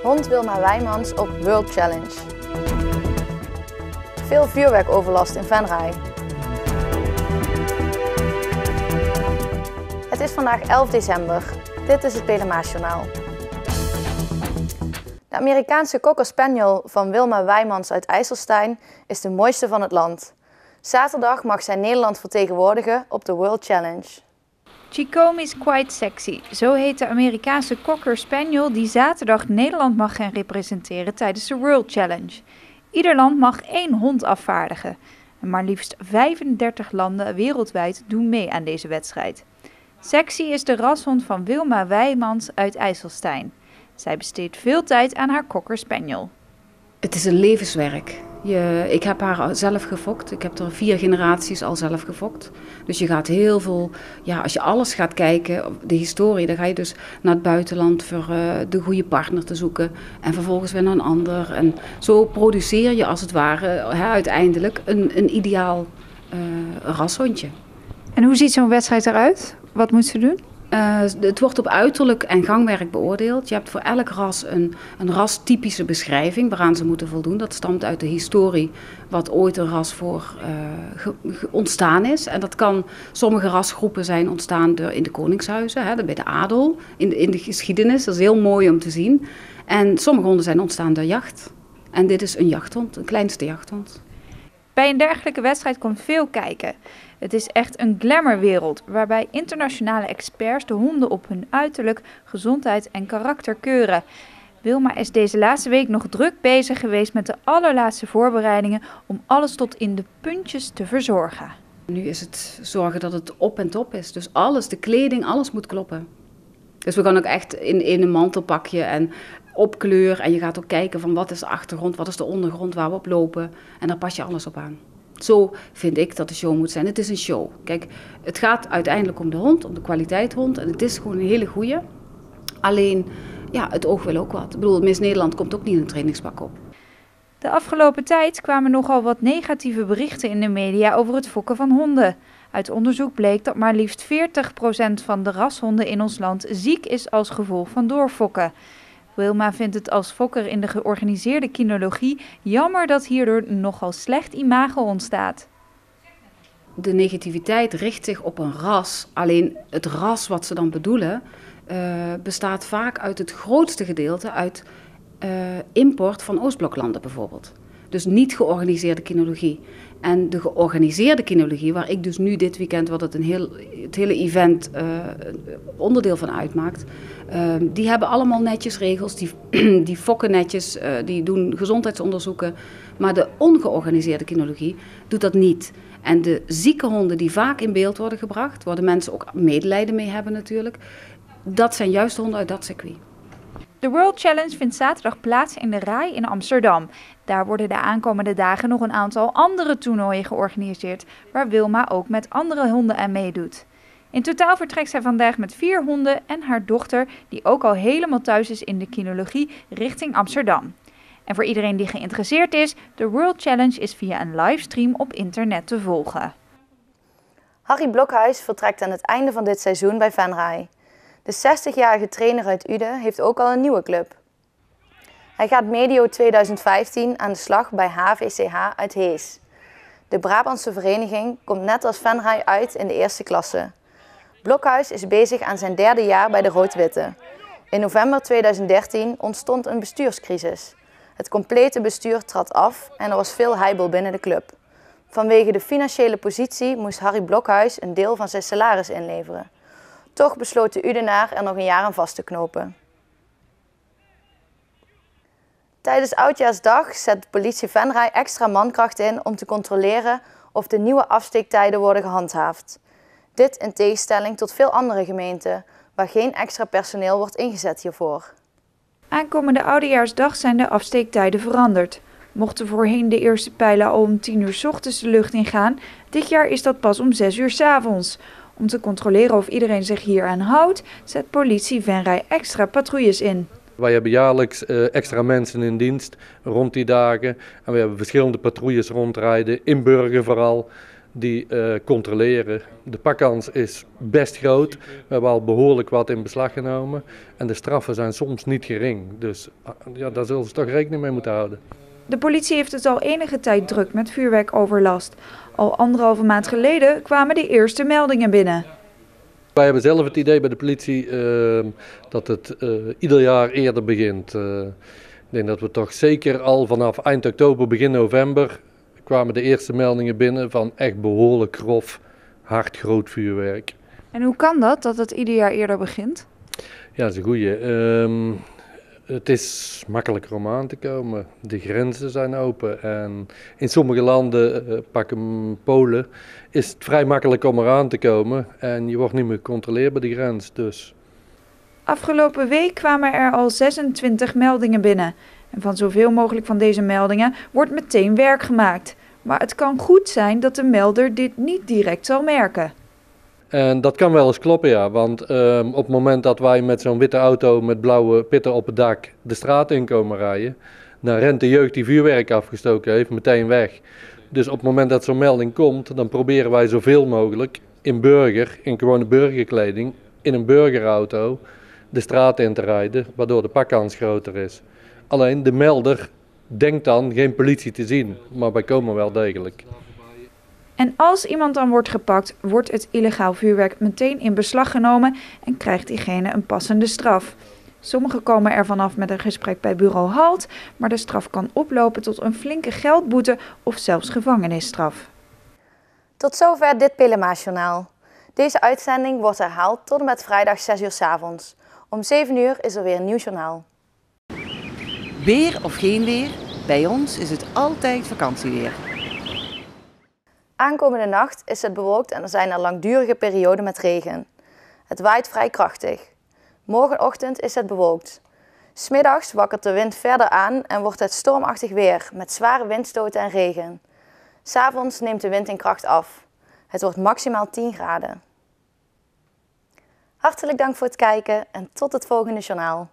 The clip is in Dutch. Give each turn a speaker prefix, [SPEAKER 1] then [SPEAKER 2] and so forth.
[SPEAKER 1] Hond Wilma Wijmans op World Challenge. Veel vuurwerkoverlast in Venray. Het is vandaag 11 december. Dit is het Pelemaasjournaal. De Amerikaanse Cocker Spaniel van Wilma Wijmans uit IJsselstein is de mooiste van het land. Zaterdag mag zij Nederland vertegenwoordigen op de World Challenge.
[SPEAKER 2] She Comb is quite sexy. Zo heet de Amerikaanse Cocker Spaniel die zaterdag Nederland mag gaan representeren tijdens de World Challenge. Ieder land mag 1 hond afvaardigen. En maar liefst 35 landen wereldwijd doen mee aan deze wedstrijd. Sexy is de rashond van Wilma Wijmans uit IJsselstein. Zij besteedt veel tijd aan haar Cocker Spaniel.
[SPEAKER 3] Het is een levenswerk. Ik heb haar zelf gefokt. Ik heb er 4 generaties al zelf gefokt. Dus je gaat heel veel, als je alles gaat kijken, de historie, dan ga je dus naar het buitenland voor de goede partner te zoeken. En vervolgens weer naar een ander. En zo produceer je als het ware uiteindelijk een ideaal rashondje.
[SPEAKER 2] En hoe ziet zo'n wedstrijd eruit? Wat moet ze doen?
[SPEAKER 3] Het wordt op uiterlijk en gangwerk beoordeeld. Je hebt voor elk ras een rastypische beschrijving waaraan ze moeten voldoen. Dat stamt uit de historie wat ooit een ras voor ontstaan is. En dat kan sommige rasgroepen zijn ontstaan in de koningshuizen, bij de adel, in de geschiedenis. Dat is heel mooi om te zien. En sommige honden zijn ontstaan door jacht. En dit is een jachthond, een kleinste jachthond.
[SPEAKER 2] Bij een dergelijke wedstrijd komt veel kijken. Het is echt een glamourwereld waarbij internationale experts de honden op hun uiterlijk, gezondheid en karakter keuren. Wilma is deze laatste week nog druk bezig geweest met de allerlaatste voorbereidingen om alles tot in de puntjes te verzorgen.
[SPEAKER 3] Nu is het zorgen dat het op en top is. Dus alles, de kleding, alles moet kloppen. Dus we gaan ook echt in een mantelpakje en op kleur. En je gaat ook kijken van wat is de achtergrond, wat is de ondergrond waar we op lopen. En daar pas je alles op aan. Zo vind ik dat de show moet zijn. Het is een show. Kijk, het gaat uiteindelijk om de hond, om de kwaliteit hond. En het is gewoon een hele goeie. Alleen, het oog wil ook wat. Ik bedoel, Miss Nederland komt ook niet in een trainingspak op.
[SPEAKER 2] De afgelopen tijd kwamen nogal wat negatieve berichten in de media over het fokken van honden. Uit onderzoek bleek dat maar liefst 40% van de rashonden in ons land ziek is als gevolg van doorfokken. Wilma vindt het als fokker in de georganiseerde kinologie jammer dat hierdoor nogal slecht imago ontstaat.
[SPEAKER 3] De negativiteit richt zich op een ras. Alleen het ras wat ze dan bedoelen bestaat vaak uit het grootste gedeelte uit import van Oostbloklanden bijvoorbeeld. Dus niet georganiseerde kinologie. En de georganiseerde kinologie, waar ik dus nu dit weekend, wat het hele event onderdeel van uitmaakt, die hebben allemaal netjes regels, die fokken netjes, die doen gezondheidsonderzoeken. Maar de ongeorganiseerde kinologie doet dat niet. En de zieke honden die vaak in beeld worden gebracht, waar de mensen ook medelijden mee hebben natuurlijk, dat zijn juist de honden uit dat circuit.
[SPEAKER 2] De World Challenge vindt zaterdag plaats in de RAI in Amsterdam. Daar worden de aankomende dagen nog een aantal andere toernooien georganiseerd, waar Wilma ook met andere honden aan meedoet. In totaal vertrekt zij vandaag met 4 honden en haar dochter, die ook al helemaal thuis is in de kinologie, richting Amsterdam. En voor iedereen die geïnteresseerd is, de World Challenge is via een livestream op internet te volgen.
[SPEAKER 1] Harry Blokhuis vertrekt aan het einde van dit seizoen bij Venray. De 60-jarige trainer uit Uden heeft ook al een nieuwe club. Hij gaat medio 2015 aan de slag bij HVCH uit Hees. De Brabantse vereniging komt net als Venray uit in de eerste klasse. Blokhuis is bezig aan zijn 3e jaar bij de Rood-Witte. In november 2013 ontstond een bestuurscrisis. Het complete bestuur trad af en er was veel heibel binnen de club. Vanwege de financiële positie moest Harry Blokhuis een deel van zijn salaris inleveren. Toch besloot de Udenaar er nog een jaar aan vast te knopen. Tijdens Oudjaarsdag zet de politie Venray extra mankracht in om te controleren of de nieuwe afsteektijden worden gehandhaafd. Dit in tegenstelling tot veel andere gemeenten, waar geen extra personeel wordt ingezet hiervoor.
[SPEAKER 2] Aankomende Oudejaarsdag zijn de afsteektijden veranderd. Mochten voorheen de eerste pijlen al om 10 uur 's ochtends de lucht ingaan, dit jaar is dat pas om 6 uur 's avonds. Om te controleren of iedereen zich hieraan houdt, zet politie Venray extra patrouilles in.
[SPEAKER 4] Wij hebben jaarlijks extra mensen in dienst rond die dagen. En we hebben verschillende patrouilles rondrijden, in Burger vooral. die controleren. De pakkans is best groot. We hebben al behoorlijk wat in beslag genomen. En de straffen zijn soms niet gering. Dus ja, daar zullen ze toch rekening mee moeten houden.
[SPEAKER 2] De politie heeft het al enige tijd druk met vuurwerkoverlast. Al 1,5 maand geleden kwamen de eerste meldingen binnen.
[SPEAKER 4] Wij hebben zelf het idee bij de politie dat het ieder jaar eerder begint. Ik denk dat we toch zeker al vanaf eind oktober, begin november kwamen de eerste meldingen binnen van echt behoorlijk grof, hard groot vuurwerk.
[SPEAKER 2] En hoe kan dat het ieder jaar eerder begint?
[SPEAKER 4] Ja, dat is een goeie. Het is makkelijker om aan te komen. De grenzen zijn open en in sommige landen, pak een Polen, is het vrij makkelijk om eraan te komen en je wordt niet meer gecontroleerd bij de grens. Dus.
[SPEAKER 2] Afgelopen week kwamen er al 26 meldingen binnen. En van zoveel mogelijk van deze meldingen wordt meteen werk gemaakt. Maar het kan goed zijn dat de melder dit niet direct zal merken.
[SPEAKER 4] En dat kan wel eens kloppen, ja. Want op het moment dat wij met zo'n witte auto met blauwe pitten op het dak de straat in komen rijden, dan rent de jeugd die vuurwerk afgestoken heeft meteen weg. Dus op het moment dat zo'n melding komt, dan proberen wij zoveel mogelijk in gewone burgerkleding, in een burgerauto, de straat in te rijden, waardoor de pakkans groter is. Alleen de melder denkt dan geen politie te zien, maar wij komen wel degelijk.
[SPEAKER 2] En als iemand dan wordt gepakt, wordt het illegaal vuurwerk meteen in beslag genomen en krijgt diegene een passende straf. Sommigen komen er vanaf met een gesprek bij bureau Halt, maar de straf kan oplopen tot een flinke geldboete of zelfs gevangenisstraf.
[SPEAKER 1] Tot zover dit Pelemaasjournaal. Deze uitzending wordt herhaald tot en met vrijdag 6 uur 's avonds. Om 7 uur is er weer een nieuw journaal.
[SPEAKER 5] Weer of geen weer, bij ons is het altijd vakantieweer.
[SPEAKER 1] Aankomende nacht is het bewolkt en er zijn er langdurige perioden met regen. Het waait vrij krachtig. Morgenochtend is het bewolkt. 'S Middags wakkert de wind verder aan en wordt het stormachtig weer met zware windstoten en regen. 'S Avonds neemt de wind in kracht af. Het wordt maximaal 10 graden. Hartelijk dank voor het kijken en tot het volgende journaal.